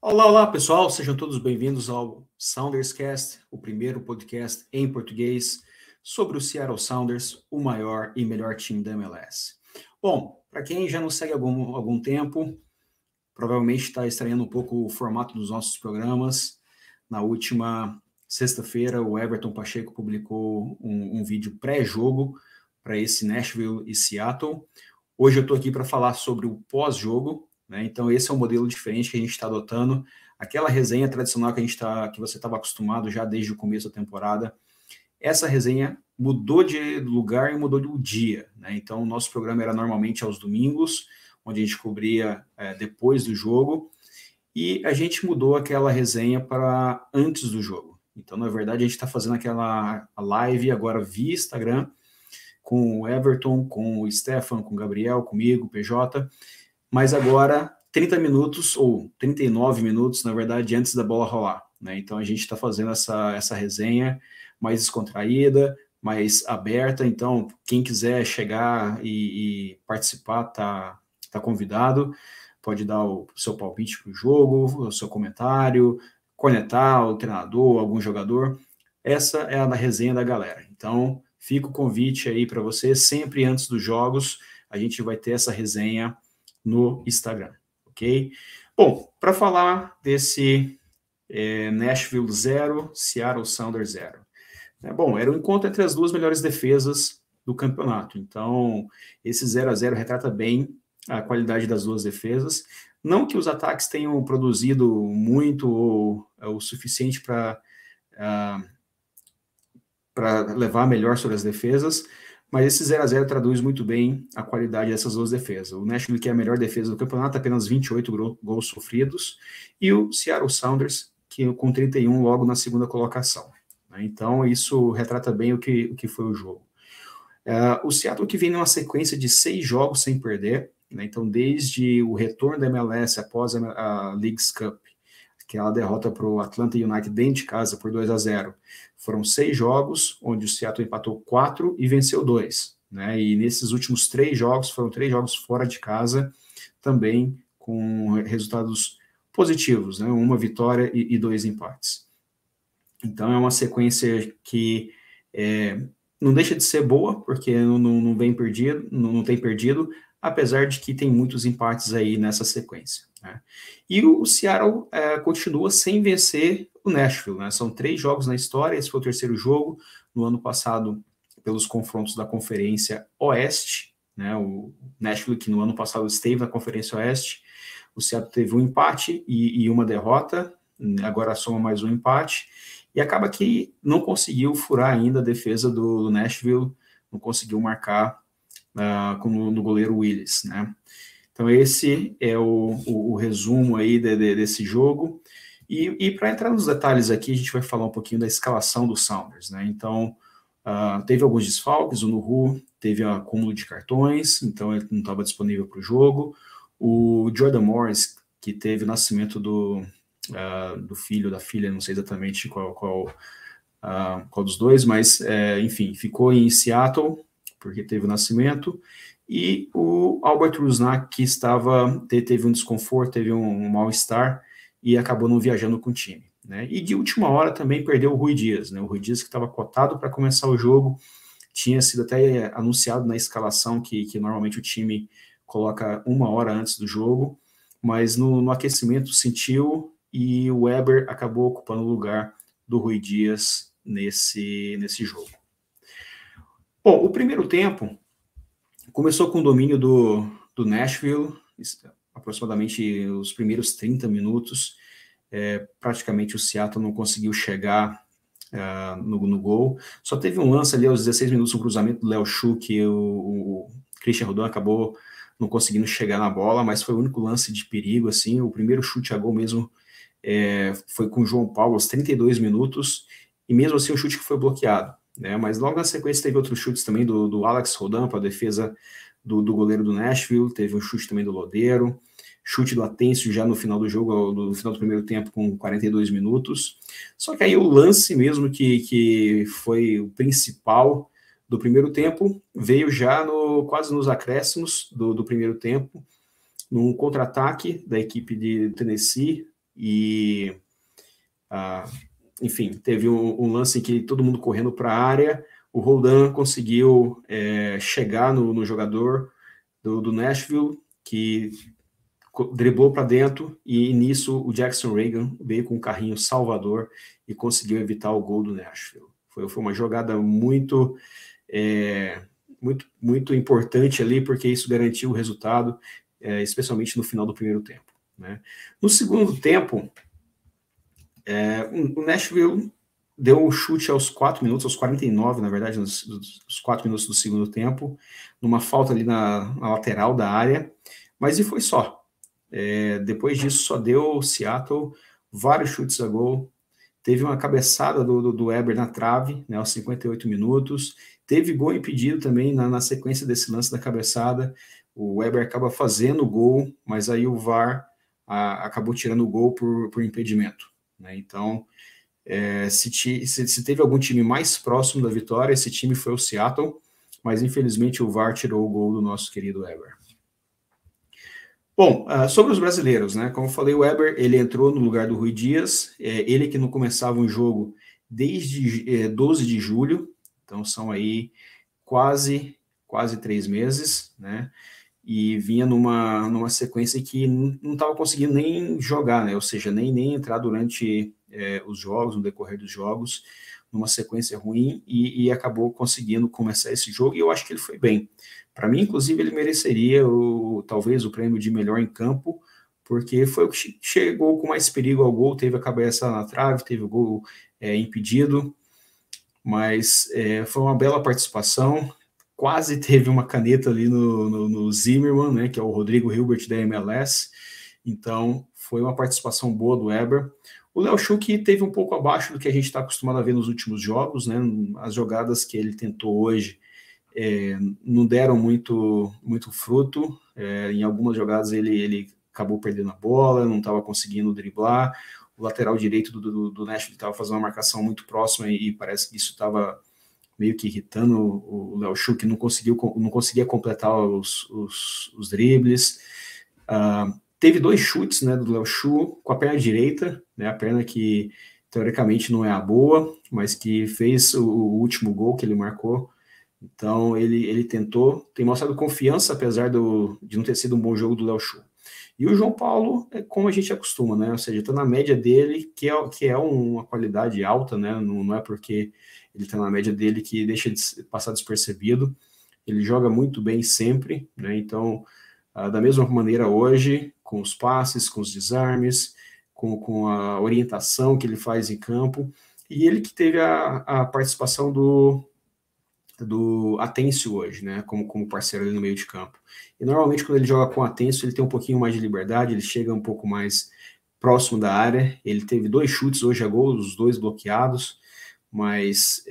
Olá, olá, pessoal, sejam todos bem-vindos ao SoundersCast, o primeiro podcast em português sobre o Seattle Sounders, o maior e melhor time da MLS. Bom, para quem já nos segue há algum tempo, provavelmente está estranhando um pouco o formato dos nossos programas. Na última sexta-feira, o Everton Pacheco publicou um vídeo pré-jogo para esse Nashville e Seattle. Hoje eu estou aqui para falar sobre o pós-jogo, né? Então esse é um modelo diferente que a gente está adotando. Aquela resenha tradicional que você estava acostumado já desde o começo da temporada, essa resenha mudou de lugar e mudou de dia, né? Então o nosso programa era normalmente aos domingos, onde a gente cobria depois do jogo, e a gente mudou aquela resenha para antes do jogo. Então, na verdade, a gente está fazendo aquela live agora via Instagram, com o Everton, com o Stefan, com o Gabriel, comigo, PJ, mas agora 30 minutos, ou 39 minutos, na verdade, antes da bola rolar, né? Então a gente está fazendo essa resenha mais descontraída, mais aberta. Então, quem quiser chegar e participar, tá convidado, pode dar o seu palpite para o jogo, o seu comentário, cornetar o treinador, algum jogador. Essa é a resenha da galera. Então, fica o convite aí para você, sempre antes dos jogos, a gente vai ter essa resenha no Instagram, ok? Bom, para falar desse Nashville 0, Seattle Sounders 0. Bom, era um encontro entre as duas melhores defesas do campeonato. Então, esse 0-0 retrata bem a qualidade das duas defesas. Não que os ataques tenham produzido muito ou o suficiente para levar melhor sobre as defesas, mas esse 0-0 traduz muito bem a qualidade dessas duas defesas. O Nashville, que é a melhor defesa do campeonato, apenas 28 gols sofridos, e o Seattle Sounders, que com 31 logo na segunda colocação. Então, isso retrata bem o que foi o jogo. O Seattle, que vem numa sequência de 6 jogos sem perder, né? Então, desde o retorno da MLS após a Leagues Cup, aquela derrota para o Atlanta United dentro de casa por 2-0. Foram 6 jogos, onde o Seattle empatou 4 e venceu 2. Né? E nesses últimos 3 jogos, foram 3 jogos fora de casa, também com resultados positivos, né? 1 vitória e 2 empates. Então é uma sequência que não deixa de ser boa, porque não vem perdido, não tem perdido, apesar de que tem muitos empates aí nessa sequência. Né? E o Seattle continua sem vencer o Nashville. Né? São 3 jogos na história, esse foi o 3º jogo, no ano passado, pelos confrontos da Conferência Oeste. Né? O Nashville, que no ano passado esteve na Conferência Oeste, o Seattle teve um empate e uma derrota, agora soma mais um empate, e acaba que não conseguiu furar ainda a defesa do Nashville, não conseguiu marcar no goleiro Willis, né? Então esse é o resumo aí desse jogo, e para entrar nos detalhes aqui, a gente vai falar um pouquinho da escalação do Sounders, né? Então, teve alguns desfalques, o Nuhu teve acúmulo de cartões, então ele não estava disponível para o jogo, o Jordan Morris, que teve o nascimento do filho, da filha, não sei exatamente qual dos dois, mas enfim, ficou em Seattle, porque teve o nascimento, e o Albert Rusnak, que teve um desconforto, teve um mal-estar, e acabou não viajando com o time. Né? E de última hora também perdeu o Rui Dias, né? O Rui Dias, que estava cotado para começar o jogo, tinha sido até anunciado na escalação que normalmente o time coloca 1 hora antes do jogo, mas no aquecimento sentiu, e o Weber acabou ocupando o lugar do Rui Dias nesse jogo. Bom, o primeiro tempo começou com o domínio do Nashville, aproximadamente os primeiros 30 minutos, praticamente o Seattle não conseguiu chegar no gol. Só teve um lance ali aos 16 minutos, um cruzamento do Léo Chu, que o Christian Rodon acabou não conseguindo chegar na bola, mas foi o único lance de perigo, assim. O primeiro chute a gol mesmo foi com o João Paulo aos 32 minutos, e mesmo assim o chute que foi bloqueado. Né? Mas logo na sequência teve outros chutes também do Alex Rodon para a defesa do goleiro do Nashville, teve um chute também do Lodeiro, chute do Atencio já no final do jogo, no final do primeiro tempo, com 42 minutos. Só que aí o lance mesmo que foi o principal do primeiro tempo veio já quase nos acréscimos do primeiro tempo, num contra-ataque da equipe de Tennessee. e, enfim, teve um lance em que todo mundo correndo para a área, o Roldan conseguiu chegar no jogador do Nashville, que driblou para dentro, e nisso o Jackson Reagan veio com um carrinho salvador e conseguiu evitar o gol do Nashville. Foi uma jogada muito importante ali, porque isso garantiu o resultado, especialmente no final do primeiro tempo, né? No segundo tempo, o Nashville deu um chute aos 4 minutos, aos 49, na verdade, nos 4 minutos do segundo tempo, numa falta ali na lateral da área, mas e foi só. Depois disso, só deu Seattle vários chutes a gol. Teve uma cabeçada do Weber na trave, né, aos 58 minutos. Teve gol impedido também na sequência desse lance da cabeçada. O Weber acaba fazendo o gol, mas aí o VAR acabou tirando o gol por impedimento, né? Então, se teve algum time mais próximo da vitória, esse time foi o Seattle, mas infelizmente o VAR tirou o gol do nosso querido Weber. Bom, sobre os brasileiros, né? Como eu falei, o Weber, ele entrou no lugar do Rui Dias, ele que não começava um jogo desde 12 de julho, então são aí quase 3 meses, né? E vinha numa sequência que não estava conseguindo nem jogar, né? Ou seja, nem entrar durante os jogos, no decorrer dos jogos, numa sequência ruim, e acabou conseguindo começar esse jogo, e eu acho que ele foi bem. Para mim, inclusive, ele mereceria talvez o prêmio de melhor em campo, porque foi o que chegou com mais perigo ao gol, teve a cabeça na trave, teve o gol impedido, mas foi uma bela participação. Quase teve uma caneta ali no Zimmerman, né, que é o Rodrigo Hilbert da MLS, então foi uma participação boa do Weber. O Léo Schuch teve um pouco abaixo do que a gente está acostumado a ver nos últimos jogos, né? As jogadas que ele tentou hoje não deram muito fruto. Em algumas jogadas ele acabou perdendo a bola, não estava conseguindo driblar. O lateral direito do Nashville estava fazendo uma marcação muito próxima e parece que isso estava meio que irritando o Léo Schuch, que não conseguia completar os dribles. Teve 2 chutes, né, do Léo Schuch com a perna direita, né, a perna que teoricamente não é a boa, mas que fez o último gol que ele marcou. Então ele tem mostrado confiança, apesar de não ter sido um bom jogo do Léo Schuch. E o João Paulo é como a gente acostuma, né? Ou seja, está na média dele, que é uma qualidade alta, né? Não é porque ele está na média dele que deixa de passar despercebido. Ele joga muito bem sempre, né? Então, da mesma maneira hoje, com os passes, com os desarmes, com a orientação que ele faz em campo, e ele que teve a participação do Atencio hoje, né, como parceiro ali no meio de campo. E normalmente quando ele joga com o Atencio, ele tem um pouquinho mais de liberdade, ele chega um pouco mais próximo da área. Ele teve 2 chutes hoje a gol, os 2 bloqueados, mas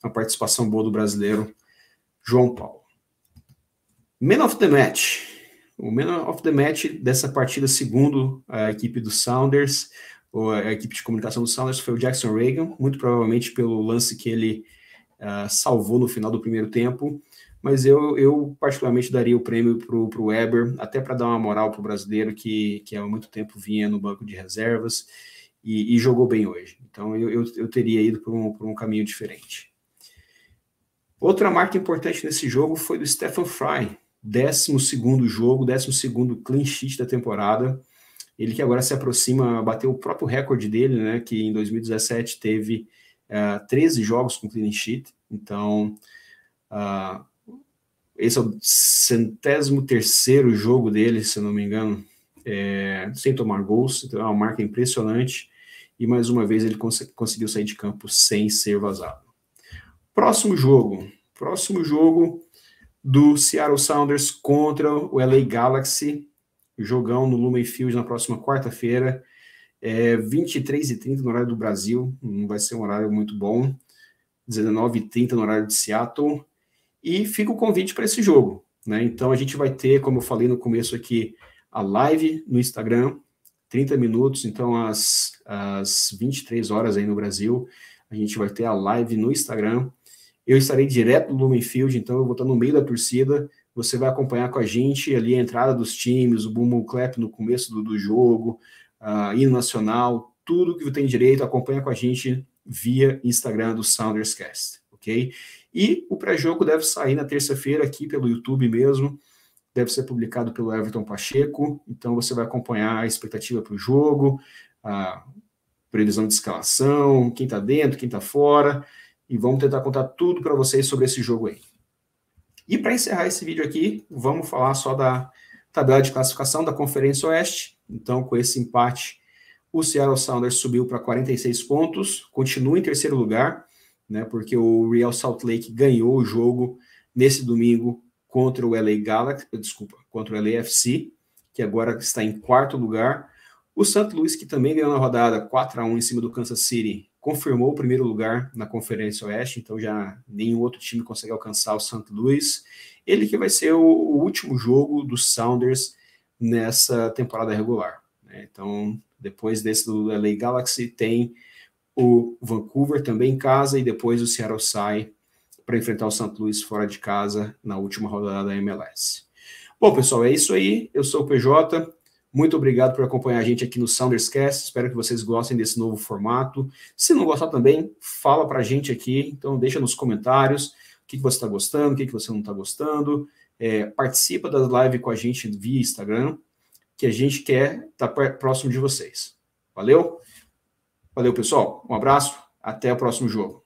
a participação boa do brasileiro João Paulo. Man of the Match. O Man of the Match dessa partida, segundo a equipe do Sounders, ou a equipe de comunicação do Sounders, foi o Jackson Reagan, muito provavelmente pelo lance que ele salvou no final do primeiro tempo, mas eu particularmente daria o prêmio para o Weber, até para dar uma moral para o brasileiro que há muito tempo vinha no banco de reservas e jogou bem hoje. Então eu teria ido por um caminho diferente. Outra marca importante nesse jogo foi do Stephen Fry, 12º jogo, 12º clean sheet da temporada. Ele que agora se aproxima, bateu o próprio recorde dele, né, que em 2017 teve 13 jogos com clean sheet. Então, esse é o 103º jogo dele, se não me engano, sem tomar gols. Então é uma marca impressionante, e mais uma vez ele conseguiu sair de campo sem ser vazado. Próximo jogo do Seattle Sounders contra o LA Galaxy, jogão no Lumen Field na próxima quarta-feira, 23h30 no horário do Brasil, não vai ser um horário muito bom, 19h30 no horário de Seattle, e fica o convite para esse jogo, né? Então a gente vai ter, como eu falei no começo aqui, a live no Instagram, 30 minutos, então às 23 horas aí no Brasil, a gente vai ter a live no Instagram. Eu estarei direto no Lumen Field, então eu vou estar no meio da torcida. Você vai acompanhar com a gente ali a entrada dos times, o boom clap no começo do jogo, hino nacional, tudo que tem direito, acompanha com a gente via Instagram do SoundersCast, ok? E o pré-jogo deve sair na terça-feira aqui pelo YouTube mesmo, deve ser publicado pelo Everton Pacheco, então você vai acompanhar a expectativa para o jogo, a previsão de escalação, quem está dentro, quem está fora, e vamos tentar contar tudo para vocês sobre esse jogo aí. E para encerrar esse vídeo aqui, vamos falar só da tabela de classificação da Conferência Oeste. Então, com esse empate, o Seattle Sounders subiu para 46 pontos, continua em terceiro lugar, né, porque o Real Salt Lake ganhou o jogo nesse domingo contra o contra o LAFC, que agora está em quarto lugar. O St. Louis, que também ganhou na rodada 4-1 em cima do Kansas City, confirmou o primeiro lugar na Conferência Oeste, então já nenhum outro time consegue alcançar o St. Louis. Ele que vai ser o último jogo dos Sounders nessa temporada regular, né? Então, depois desse do LA Galaxy, tem o Vancouver também em casa, e depois o Seattle sai para enfrentar o St. Louis fora de casa na última rodada da MLS. Bom, pessoal, é isso aí. Eu sou o PJ. Muito obrigado por acompanhar a gente aqui no SoundersCast. Espero que vocês gostem desse novo formato. Se não gostar também, fala para a gente aqui. Então, deixa nos comentários o que você está gostando, o que você não está gostando. Participa das lives com a gente via Instagram, que a gente quer estar próximo de vocês. Valeu? Valeu, pessoal. Um abraço. Até o próximo jogo.